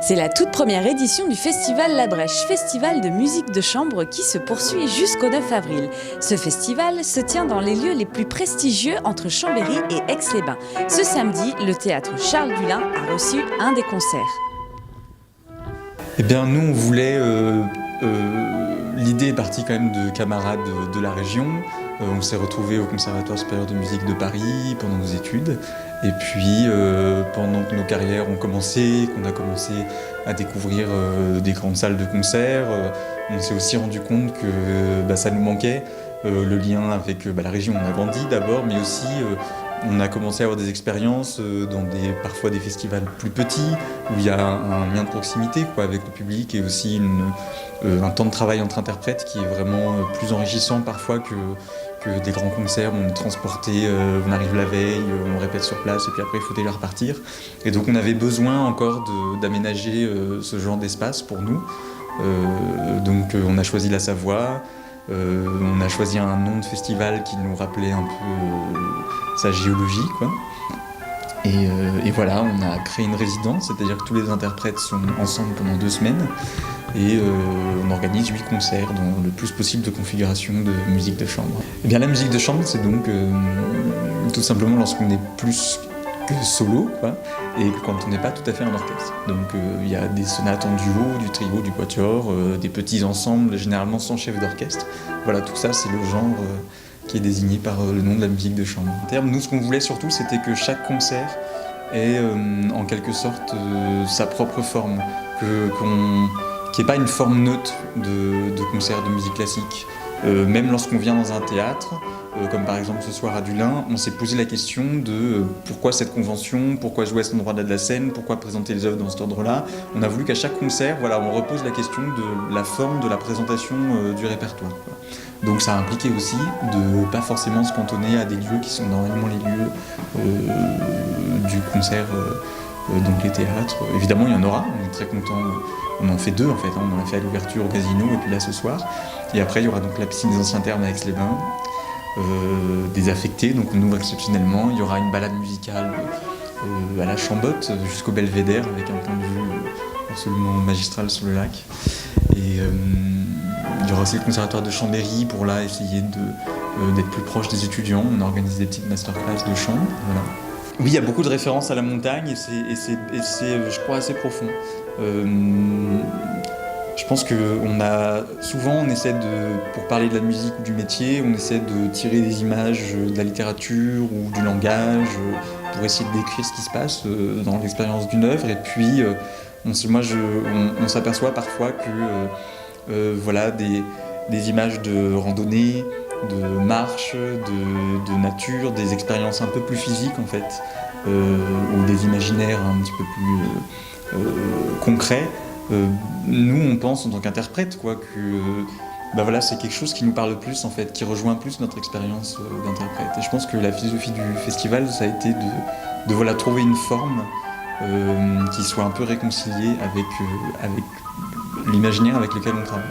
C'est la toute première édition du Festival La Brèche, festival de musique de chambre qui se poursuit jusqu'au 9 avril. Ce festival se tient dans les lieux les plus prestigieux entre Chambéry et Aix-les-Bains. Ce samedi, le théâtre Charles Dullin a reçu un des concerts. Eh bien, nous, on voulait... l'idée est partie quand même de camarades de la région. On s'est retrouvés au Conservatoire supérieur de musique de Paris pendant nos études. Et puis, pendant que nos carrières ont commencé, qu'on a commencé à découvrir des grandes salles de concert, on s'est aussi rendu compte que ça nous manquait. Le lien avec la région, on a grandi d'abord, mais aussi on a commencé à avoir des expériences dans parfois des festivals plus petits, où il y a un lien de proximité avec le public et aussi un temps de travail entre interprètes qui est vraiment plus enrichissant parfois que des grands concerts où on est transporté, on arrive la veille, on répète sur place et puis après il faut déjà repartir. Et donc on avait besoin encore d'aménager ce genre d'espace pour nous. Donc on a choisi la Savoie. On a choisi un nom de festival qui nous rappelait un peu sa géologie, quoi. Et voilà, on a créé une résidence, c'est-à-dire que tous les interprètes sont ensemble pendant 2 semaines et on organise 8 concerts dans le plus possible de configurations de musique de chambre. Et bien la musique de chambre, c'est donc tout simplement lorsqu'on est plus que solo, quoi, et quand on n'est pas tout à fait un orchestre. Donc il y a des sonates en duo, du trio, du quatuor, des petits ensembles, généralement sans chef d'orchestre. Voilà, tout ça c'est le genre qui est désigné par le nom de la musique de chambre. En termes, nous ce qu'on voulait surtout c'était que chaque concert ait en quelque sorte sa propre forme, qu'il n'y ait pas une forme neutre de concert de musique classique. Même lorsqu'on vient dans un théâtre, comme par exemple ce soir à Dullin, on s'est posé la question de pourquoi cette convention, pourquoi jouer à cet endroit-là de la scène, pourquoi présenter les œuvres dans cet ordre-là. On a voulu qu'à chaque concert, on repose la question de la forme de la présentation du répertoire, quoi. Donc ça a impliqué aussi de pas forcément se cantonner à des lieux qui sont normalement les lieux du concert, donc les théâtres. Évidemment il y en aura, on est très contents. On en fait 2 en fait, on en a fait à l'ouverture au casino et puis là ce soir. Et après il y aura donc la piscine des anciens thermes à Aix-les-Bains, désaffectée, donc on ouvre exceptionnellement. Il y aura une balade musicale à la Chambotte jusqu'au Belvédère avec un point de vue absolument magistral sur le lac. Et il y aura aussi le conservatoire de Chambéry pour là essayer d'être plus proche des étudiants. On organise des petites masterclass de chant. Voilà. Oui, il y a beaucoup de références à la montagne et c'est je crois, assez profond. Je pense on essaie pour parler de la musique ou du métier, on essaie de tirer des images de la littérature ou du langage pour essayer de décrire ce qui se passe dans l'expérience d'une œuvre. Et puis, on s'aperçoit parfois que des images de randonnée, de marche, de nature, des expériences un peu plus physiques en fait, ou des imaginaires un petit peu plus concrets. Nous on pense en tant qu'interprète que c'est quelque chose qui nous parle plus en fait, qui rejoint plus notre expérience d'interprète. Et je pense que la philosophie du festival ça a été de trouver une forme qui soit un peu réconciliée avec l'imaginaire avec lequel on travaille.